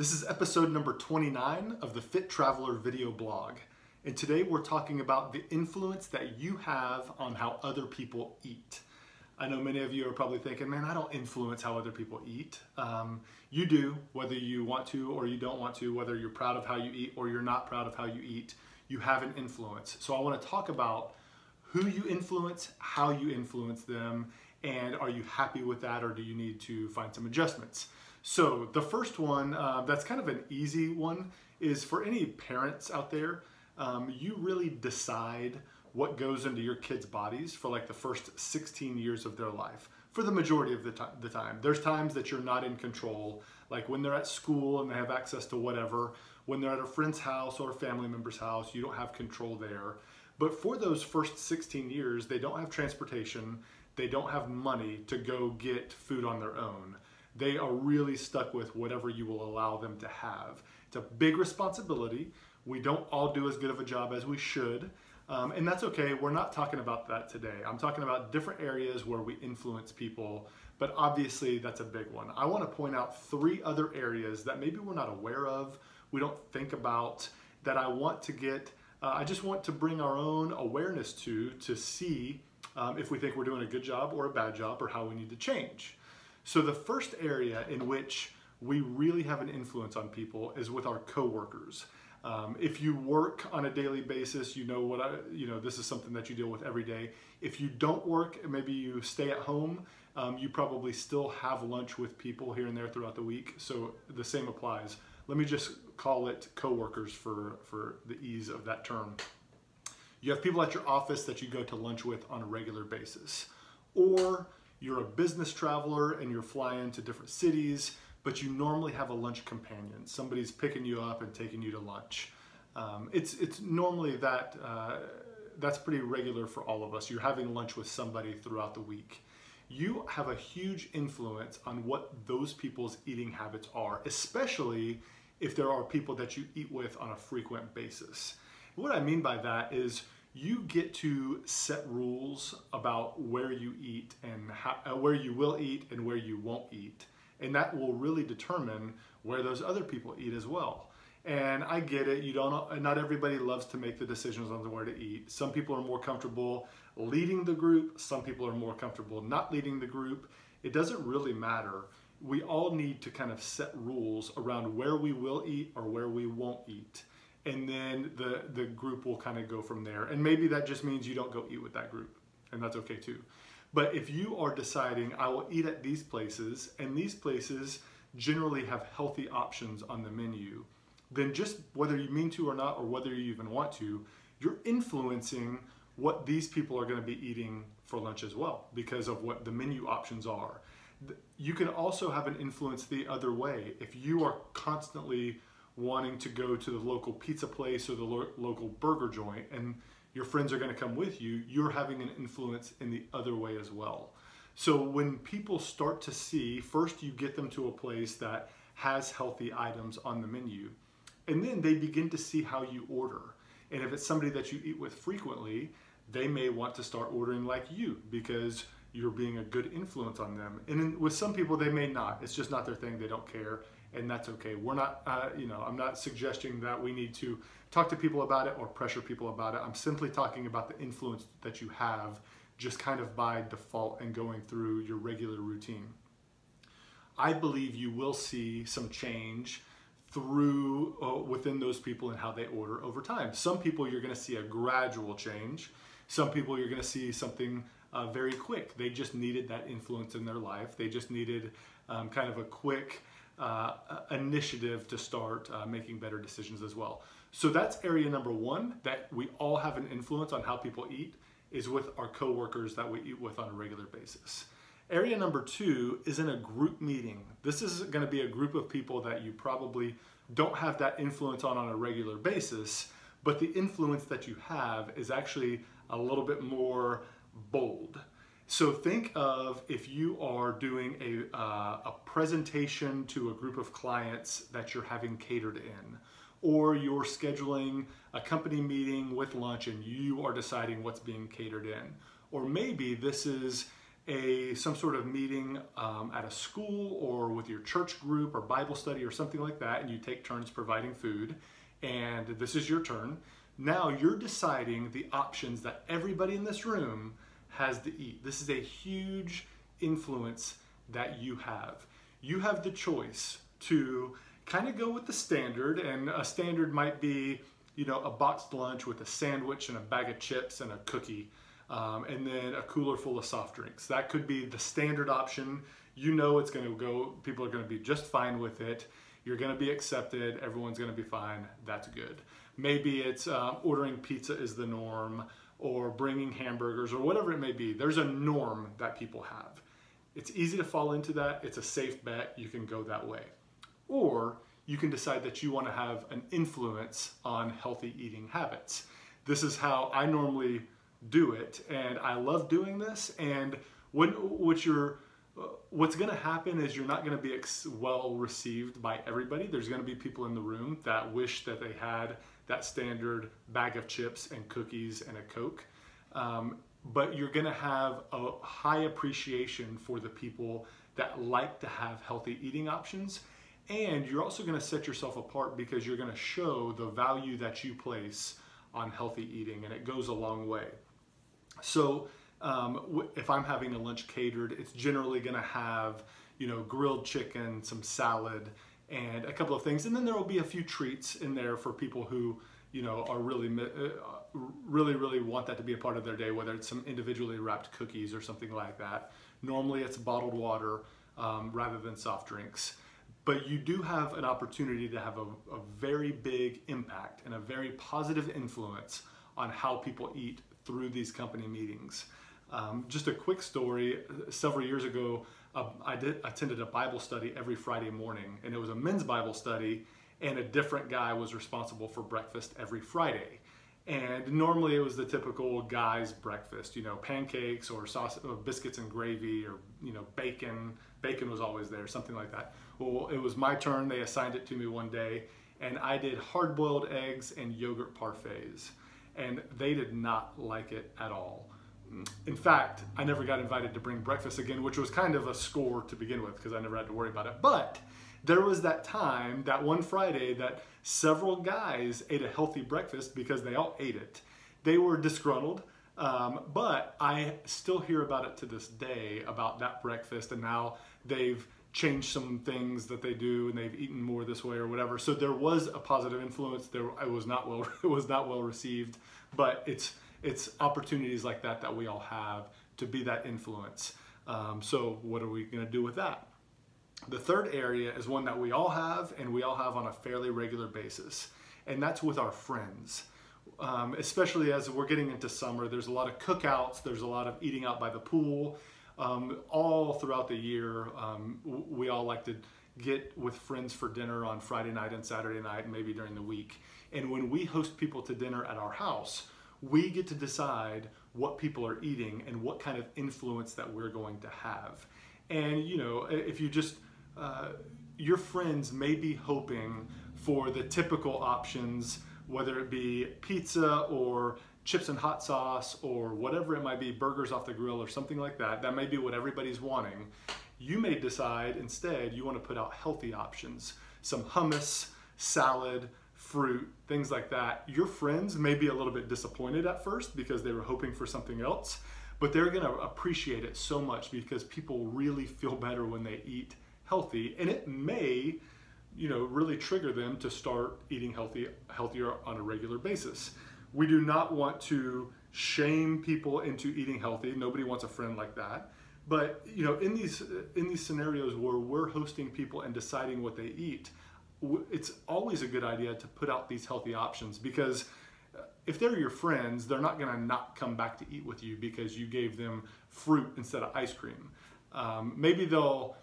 This is episode number 29 of the Fit Traveler video blog. And today we're talking about the influence that you have on how other people eat. I know many of you are probably thinking, man, I don't influence how other people eat. You do, whether you want to or you don't want to, whether you're proud of how you eat or you're not proud of how you eat, you have an influence. So I want to talk about who you influence, how you influence them, and are you happy with that, or do you need to find some adjustments? So the first one, that's kind of an easy one, is for any parents out there, you really decide what goes into your kids' bodies for like the first 16 years of their life, for the majority of the time. There's times that you're not in control, like when they're at school and they have access to whatever, when they're at a friend's house or a family member's house, you don't have control there. But for those first 16 years, they don't have transportation, they don't have money to go get food on their own. They are really stuck with whatever you will allow them to have. It's a big responsibility. We don't all do as good of a job as we should, and that's okay. We're not talking about that today. I'm talking about different areas where we influence people, but obviously that's a big one. I want to point out 3 other areas that maybe we're not aware of, we don't think about, that I want to get, I just want to bring our own awareness to see if we think we're doing a good job or a bad job or how we need to change. So the first area in which we really have an influence on people is with our coworkers. If you work on a daily basis, you know this is something that you deal with every day. If you don't work, maybe you stay at home, you probably still have lunch with people here and there throughout the week. So the same applies. Let me just call it coworkers for the ease of that term. You have people at your office that you go to lunch with on a regular basis, or you're a business traveler and you're flying to different cities, but you normally have a lunch companion. Somebody's picking you up and taking you to lunch. It's normally that's pretty regular for all of us. You're having lunch with somebody throughout the week. You have a huge influence on what those people's eating habits are, especially if there are people that you eat with on a frequent basis. What I mean by that is you get to set rules about where you eat and where you will eat and where you won't eat. And that will really determine where those other people eat as well. And I get it, not everybody loves to make the decisions on where to eat. Some people are more comfortable leading the group, some people are more comfortable not leading the group. It doesn't really matter. We all need to kind of set rules around where we will eat or where we won't eat. And then the group will kind of go from there. And maybe that just means you don't go eat with that group, and that's okay too. But if you are deciding, I will eat at these places, and these places generally have healthy options on the menu, then just whether you mean to or not, or whether you even want to, you're influencing what these people are going to be eating for lunch as well, because of what the menu options are. You can also have an influence the other way. If you are constantly wanting to go to the local pizza place or the local burger joint, and your friends are going to come with you, you're having an influence in the other way as well. So when people start to see, first you get them to a place that has healthy items on the menu, and then they begin to see how you order. And if it's somebody that you eat with frequently, they may want to start ordering like you because you're being a good influence on them. And with some people, they may not. It's just not their thing. They don't care. And that's okay. We're not, I'm not suggesting that we need to talk to people about it or pressure people about it. I'm simply talking about the influence that you have just kind of by default and going through your regular routine. I believe you will see some change through within those people and how they order over time. Some people you're going to see a gradual change. Some people you're going to see something very quick. They just needed that influence in their life. They just needed kind of a quick initiative to start making better decisions as well. So that's area number 1, that we all have an influence on how people eat, is with our coworkers that we eat with on a regular basis. Area number 2 is in a group meeting. This is going to be a group of people that you probably don't have that influence on a regular basis, but the influence that you have is actually a little bit more bold. So think of if you are doing a presentation to a group of clients that you're having catered in, or you're scheduling a company meeting with lunch and you are deciding what's being catered in. Or maybe this is some sort of meeting at a school or with your church group or Bible study or something like that, and you take turns providing food, and this is your turn. Now you're deciding the options that everybody in this room has to eat. This is a huge influence that you have. You have the choice to kind of go with the standard, and a standard might be, you know, a boxed lunch with a sandwich and a bag of chips and a cookie, and then a cooler full of soft drinks. That could be the standard option. You know it's going to go, people are going to be just fine with it. You're going to be accepted. Everyone's going to be fine. That's good. Maybe it's ordering pizza is the norm, or bringing hamburgers, or whatever it may be. There's a norm that people have. It's easy to fall into that. It's a safe bet. You can go that way. Or you can decide that you want to have an influence on healthy eating habits. This is how I normally do it, and I love doing this. And what's going to happen is you're not going to be well received by everybody. There's going to be people in the room that wish that they had that standard bag of chips and cookies and a Coke. But you're going to have a high appreciation for the people that like to have healthy eating options. And you're also going to set yourself apart because you're going to show the value that you place on healthy eating, and it goes a long way. So if I'm having a lunch catered, it's generally going to have, you know, grilled chicken, some salad, and a couple of things. And then there will be a few treats in there for people who, you know, are really want that to be a part of their day, whether it's some individually wrapped cookies or something like that. Normally it's bottled water rather than soft drinks. But you do have an opportunity to have a very big impact and a very positive influence on how people eat through these company meetings. Just a quick story. Several years ago, I attended a Bible study every Friday morning, and it was a men's Bible study, and a different guy was responsible for breakfast every Friday. And normally it was the typical guy's breakfast, you know, pancakes or sausage, or biscuits and gravy, or, you know, bacon. Bacon was always there, something like that. Well, it was my turn. They assigned it to me one day, and I did hard-boiled eggs and yogurt parfaits, and they did not like it at all. In fact, I never got invited to bring breakfast again, which was kind of a score to begin with because I never had to worry about it. But there was that time, that one Friday, that several guys ate a healthy breakfast because they all ate it. They were disgruntled, but I still hear about it to this day, about that breakfast, and now they've changed some things that they do, and they've eaten more this way or whatever. So there was a positive influence. It was not well received, but it's opportunities like that that we all have to be that influence. So what are we going to do with that? The third area is one that we all have, and we all have on a fairly regular basis, and that's with our friends. Especially as we're getting into summer, there's a lot of cookouts, there's a lot of eating out by the pool. All throughout the year, we all like to get with friends for dinner on Friday night and Saturday night, and maybe during the week. And when we host people to dinner at our house, we get to decide what people are eating and what kind of influence that we're going to have. And, you know, if you just, your friends may be hoping for the typical options, whether it be pizza or chips and hot sauce or whatever it might be, burgers off the grill or something like that. That may be what everybody's wanting. You may decide instead you want to put out healthy options, some hummus, salad, fruit, things like that. Your friends may be a little bit disappointed at first because they were hoping for something else, but they're going to appreciate it so much because people really feel better when they eat healthy, and it may, you know, really trigger them to start eating healthier on a regular basis. We do not want to shame people into eating healthy. Nobody wants a friend like that. But, you know, in these scenarios where we're hosting people and deciding what they eat, it's always a good idea to put out these healthy options, because if they're your friends, they're not going to not come back to eat with you because you gave them fruit instead of ice cream. Maybe they'll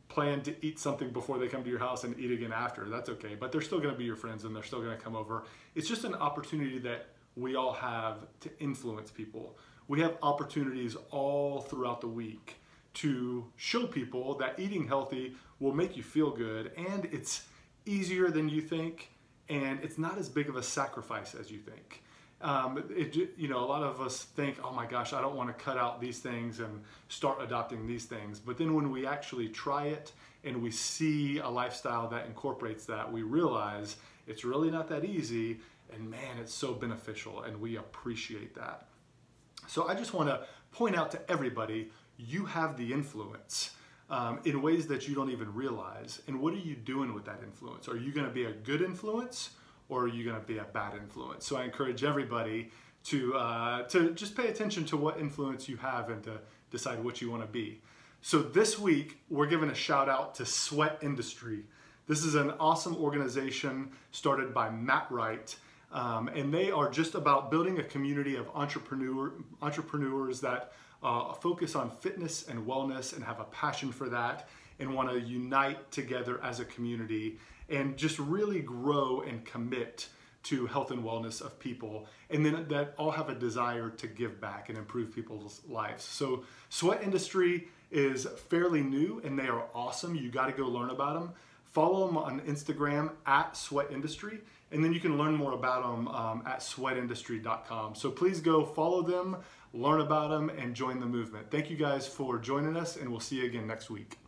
plan to eat something before they come to your house and eat again after. That's okay, but they're still going to be your friends and they're still going to come over. It's just an opportunity that we all have to influence people. We have opportunities all throughout the week to show people that eating healthy will make you feel good, and it's easier than you think, and it's not as big of a sacrifice as you think. You know, a lot of us think, oh my gosh, I don't want to cut out these things and start adopting these things. But then when we actually try it and we see a lifestyle that incorporates that, we realize it's really not that easy, and man, it's so beneficial, and we appreciate that. So I just want to point out to everybody, you have the influence in ways that you don't even realize. And what are you doing with that influence? Are you going to be a good influence, or are you going to be a bad influence? So I encourage everybody to just pay attention to what influence you have and to decide what you want to be. So this week, we're giving a shout out to Sweat Industry. This is an awesome organization started by Matt Wright. And they are just about building a community of entrepreneurs that focus on fitness and wellness and have a passion for that and want to unite together as a community and just really grow and commit to health and wellness of people, and then that all have a desire to give back and improve people's lives. So Sweat Industry is fairly new and they are awesome. You got to go learn about them. Follow them on Instagram at Sweat Industry, and then you can learn more about them at sweatindustry.com. So please go follow them, learn about them, and join the movement. Thank you guys for joining us, and we'll see you again next week.